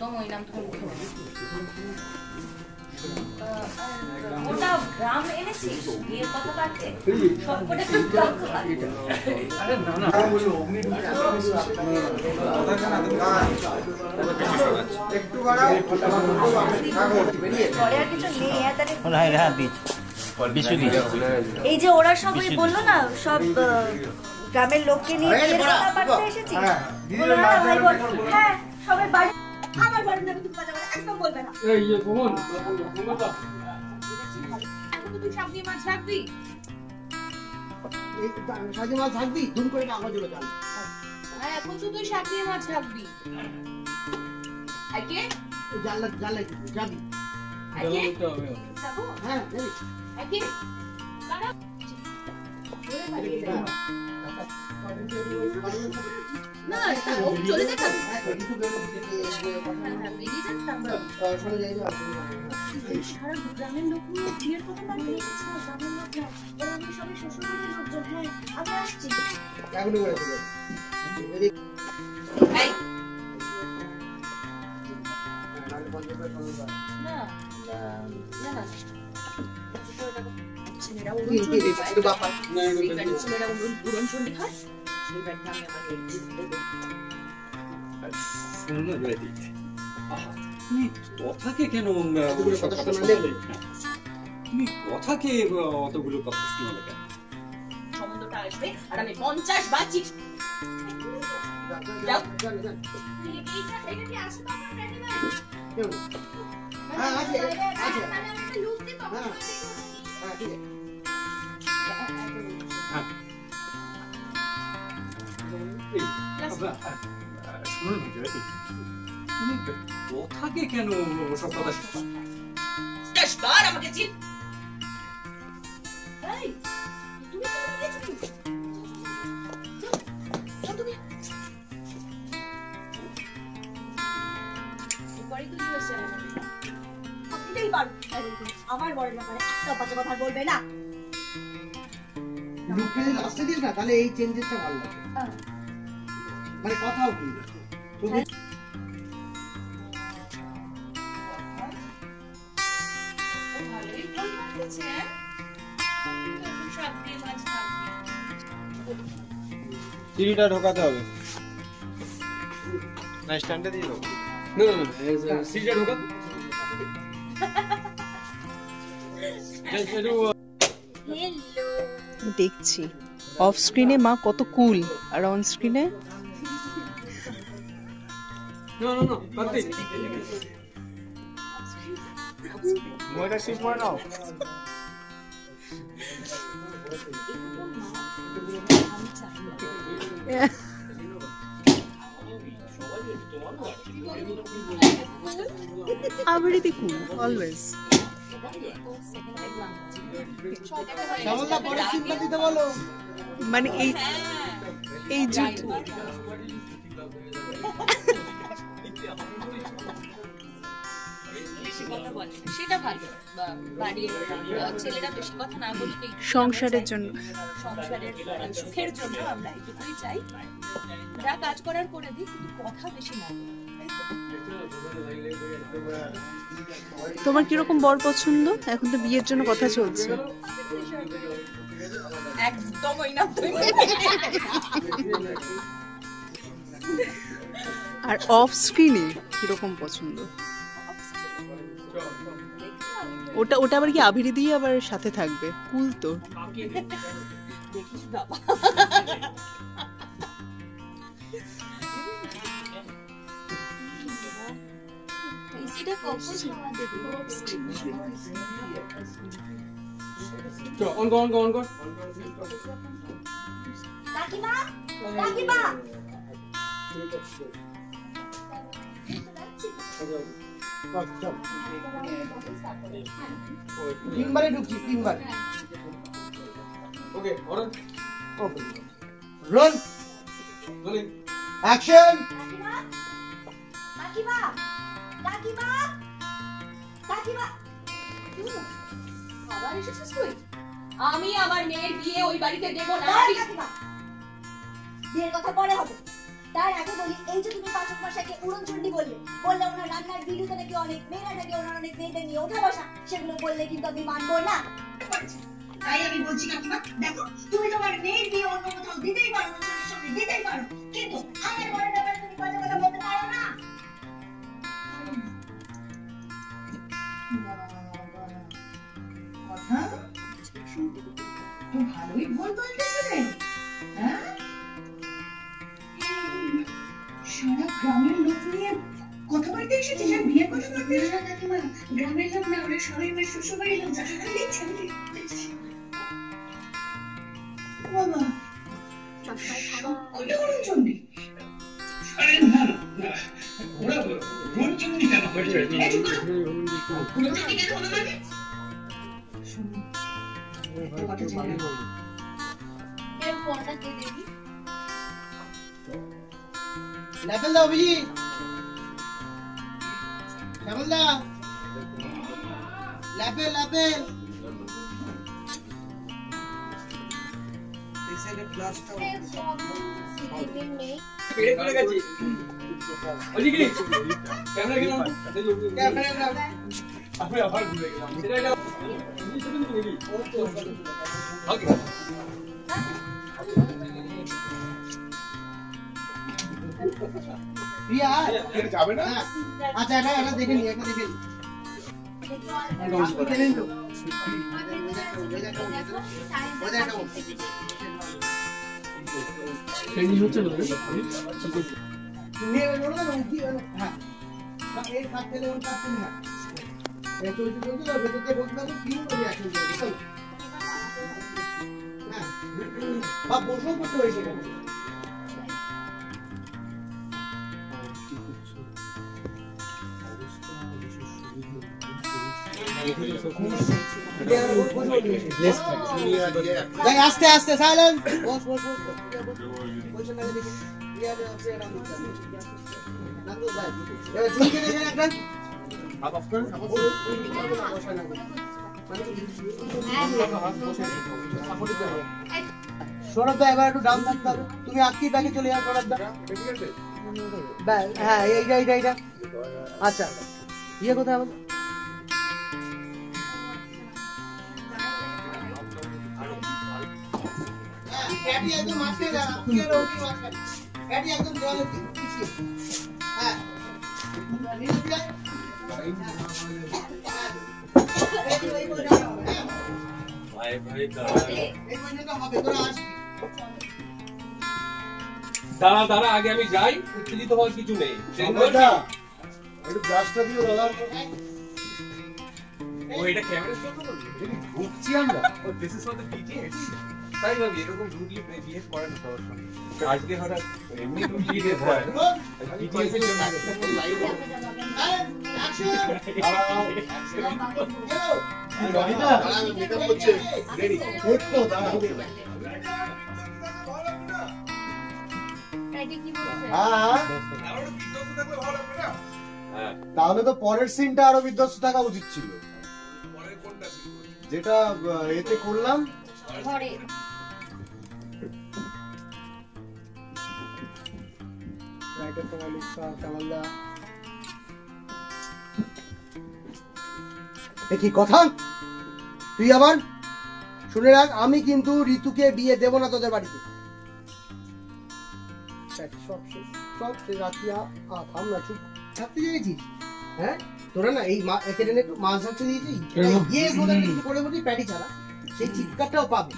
একদম ওই নাম তুমি মুখে বলো। ওটা গ্রাম এনেছিস বিয়ের কথা কাটতে সবকটা একটু গ্রাম কাটতে। আরে না না একটু বাড়াও পরে আর কিছু নেই তাহলে হ্যাঁ হ্যাঁ দিই বিশু দিই। এই যে ওরা সবাই বললো না সব গ্রামের লোককে নিয়ে বিয়ের কথা কাটতে এসেছি। হ্যাঁ সবাই বাড়ি আমার বাড়ির নামে তুমি বাজা একদম বলবে না। এই যে কোন কোনটা এখন তুই সামনে মাছ রাখবি এই সামনে মাছ রাখবি ধুম করে না আওয়াজ হলো জান। হ্যাঁ এখন তুই সামনে মাছ রাখবি আগে জানলা জানলা যাবি আগে যাবো হ্যাঁ যাবি আগে কারা না তা ও চলে যাবে সারা গ্রামের লোক নিয়ে বিয়ের কথা বলতে এসেছে। গ্রামের লোক না ওরা আমি সবাই শ্বশুরবাড়ির লোকজন। হ্যাঁ আমি আসছি এখনই করে দেবো। না না না ছেলেরা উড়ন চন্ডী খায় সেই ব্যাগটা আমি আমাকে তুমি কথাকে কেন তুমি কথাকে অতগুলো কথা শোনালে কেন? সম্বন্ধটা আসবে আর আমি 50 বার চিঠি তুমি কথাকে কেন সব কথা বার আমাকে চিন আমার বড় ব্যাপারে একটা বাজে কথা বলবে না। লুকটা যদি লাস্টে দিস না তাহলে এই চেঞ্জেসটা ভালো লাগে মানে কথাও কি সিঁড়িটা ঢোকাতে হবে না স্ট্যান্ডে দিয়ে দেবো না সিঁড়িটা ঢোকা দেখছি অফ স্ক্রিনে মা কত কুল আর অন স্ক্রিনে ময়দা শিপ করে নাও। Very cool, always. মানে এই জুট সংসারের জন্য সংসারের সুখের জন্য আমরা এটুকুই চাই যা কাজ করার করে দিই কিন্তু কথা বেশি না। তোমার কিরকম বর পছন্দ? এখন তো বিয়ের জন্য কথা চলছে। একদমই না। আর অফ স্ক্রিনে কিরকম পছন্দ? ওটা আবার কি আভিরি দিয়ে আবার সাথে থাকবে? কুল তো। দেখিস বাবা এটা কখন অন কর কাকিমা কাকিমা তিনবারে ঢুকছি তিনবার। ওকে অর্ডার রোল অ্যাকশন। কাকিমা কাকিমা কাকিমা আবার এসেছিস তুই? আমি আমার মেয়ের বিয়ে ওই বাড়িতে দেব না। কাকিমা বিয়ের কথা পরে হবে, তার আগে বলি, এই যে তুমি পাচক মশাইকে উড়নচণ্ডী বললে ওনার রান্নার ভিডিওতে নাকি অনেক মেয়েরা থাকে, ওনার অনেক মেয়েদের নিয়ে ওঠা বসা, সেগুলো বললে কিন্তু আমি মানবো না। তাই আমি বলছি কাকিমা, দেখো তুমি তোমার মেয়ের বিয়ে অন্য কোথাও দিতেই পারো, ছেলের সঙ্গে দিতেই পারো, কিন্তু আমার বরের ব্যাপারে তুমি কথা কথা বলতে পারো না। কথা তো ভালোই ভুল বলতেছে রে, হ্যাঁ? সারা গ্রামের লোক নিয়ে কথা বলতে এসেছিস, আর বিয়ের কথা বলতে এসেছিস? কাকিমা, গ্রামের লোক না, ওরা সবাই আমার শ্বশুর বাড়ির লোক, যারা বাবা সকলে উড়নচণ্ডী। উড়নচণ্ডী কেন হলো মানে? লেভেল দাও অভিজিৎ, লেভেল দাও, লেভেল লেভেল। যাবে না? আচ্ছা এটা দেখে নি, একটা দেখে নি। বসেও করতে পারি সেখানে। আস্তে আস্তে সাইলেন্স, বস বস বস, বসে না দেখি রিয়া আছে রাম দিতে নান্দু ভাই, এবার চুলকে দেখেন একটা হাফ অফ করেন, বসা না সৌরভ দা, এবার একটু ডাউন থাকতে হবে, তুমি আজকে ব্যাগে চলে যাও সৌরভ দা। হ্যাঁ এইটা আচ্ছা, ইয়ে কোথায় আমাদের একদম মাঝে একদম জলে হ্যাঁ দাঁড়া দাঁড়া, আগে আমি যাই, উত্তেজিত হওয়ার কিছু নেই। একটু ব্রাশটা দিও দাদা। ও এটা ক্যামেরা শট করবে, ঢুকছি আমরা। ও this is for the details. তাই ভাবি এরকম রুডলি বিহেভ করেন সবার সঙ্গে। আজকে হঠাৎ এমনি রুডলি বিহেভ হয়, ডিটেইলস এর জন্য লাইভ মেকআপ করছে রেডি করতে দাঁড়া। তাহলে তো পরের সিনটা আরো বিধ্বস্ত থাকা উচিত ছিল। যেটা এতে করলাম কি কথা, তুই আবার শুনে রাখ, আমি কিন্তু ঋতুকে বিয়ে দেব না তোদের বাড়িতে। সব শেষ, সব শেষ। থাম না, চুপ থাকতে চাইছিস? হ্যাঁ তোরা না এই এখানে একটু মাছ ধরতে দিয়েছি, করে বলি প্যাটি ছাড়া সেই চিৎকারটাও পাবে।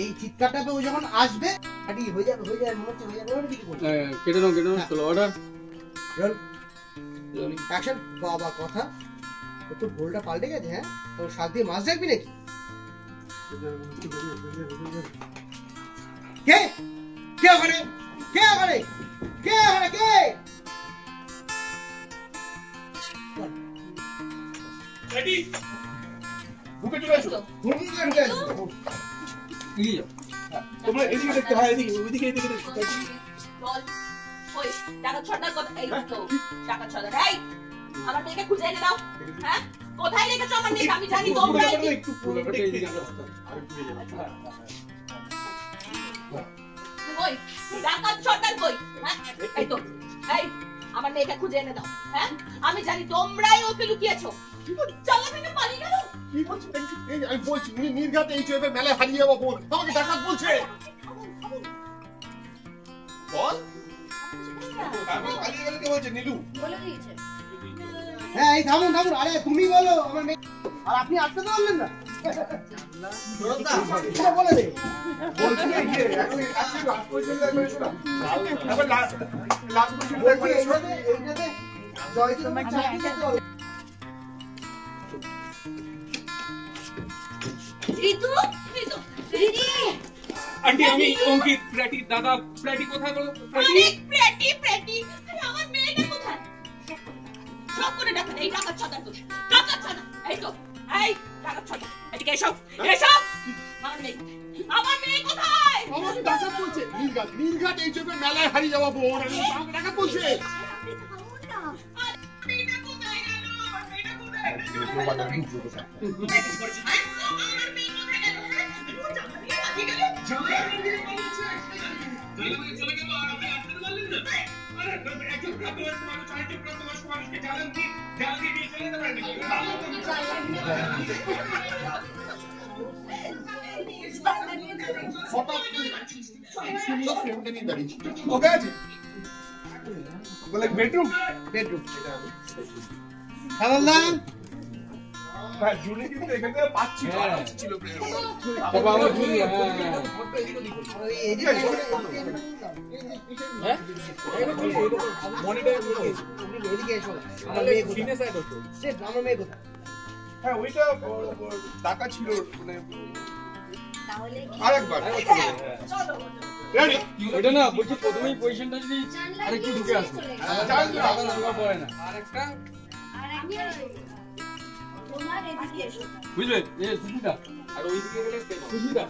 এই চিৎকারটা ও যখন আসবে প্যাটি হয়ে যাবে, হয়ে যাবে, মনে হচ্ছে হয়ে যাবে। কেটে নাও, কেটে নাও, চলো অর্ডার রোল অ্যাকশন। বাবা কথা তোর ভুলটা পাল্টে গেছে। হ্যাঁ তোর শাক দিয়ে মাছ দেখবি নাকি? কে কে ওখানে, কে ওখানে, কে ওখানে, কে? রেডি, ঢুকে চলে আসো। তোমরা এদিকে দেখতে হয়, এদিকে ওইদিকে, এদিকে দেখতে বল ওই টাকা ছড়ার কথা। এই তো টাকা ছড়া, এই আমার মেয়েকে খুঁজে এনে দাও। হ্যাঁ কোথায় রেখেছো আমার মেয়েকে? আমি জানি তোমরা একটু পুরোটা এদিকে বলছো কই ডাকাত সর্দার কই হ্যাঁ এই তো এই আমার মেয়েকে খুঁজে এনে দাও হ্যাঁ আমি জানি তোমরাই ওকে লুকিয়েছো জায়গা থেকে পালিয়ে গেল কি বলছিস আমি বলছি উনি নির্ঘাত এইচএফ এর মেলায় হারিয়ে যাবো বোন আমাকে ডাকাত বলছে বল আমি পালিয়ে গেলে কে বলছে নীলু বলে দিয়েছে হ্যাঁ এই থামুন থামুন আরে তুমি বলো আমার মেয়ে আর আপনি আটকাতে পারলেন না বলে দে বলছি এই যে এখন আসলে লাস্ট পর্যন্ত একবার শোনা এবার লাস্ট পর্যন্ত একবার শোনা এইটাতে জয় তোমার চাকরি করতে হবে ঋতু ঋতু ঋতু আন্টি আমি অঙ্কিত প্র্যাটি দাদা প্র্যাটি কোথায় গেল আরে প্রেটি প্রেটি আমার মেয়েটা কোথায় সব করে ডাকা এই ডাকাত সর্দার কোথায় ডাকাত সর্দার এই তো এই ডাকাত সর্দার এদিকে এসো এসো আমার মেয়ে কোথায় আমাকে ডাকাত বলছে নির্ঘাত এইচএফ এর মেলায় হারিয়ে যাবো বোন আমাকে ডাকাত বলছে মেয়েটা কোথায় গেল আমার মেয়েটা কোথায় ওকে আছে বলে বেডরুম বেডরুম হাওলদার হ্যাঁ জুনি কিন্তু এখান থেকে পাচ্ছি ছিল বাবা আমার জুনি এদিকে হ্যাঁ মনিটর এদিকে এসো আমার মেয়ে কোথায় আমার মেয়ে কোথায় হ্যাঁ ওইটা টাকা ছিল মানে তাহলে কি আরেকবার রেডি ওইটা না বলছি প্রথমেই পজিশনটা যদি আরেকটু ঢুকে আসো পড়ে না আরেকটা আর একটা তোমার এদিকে এসো বুঝলে সুস্মিতা আর ওইদিকে গেলে সুস্মিতা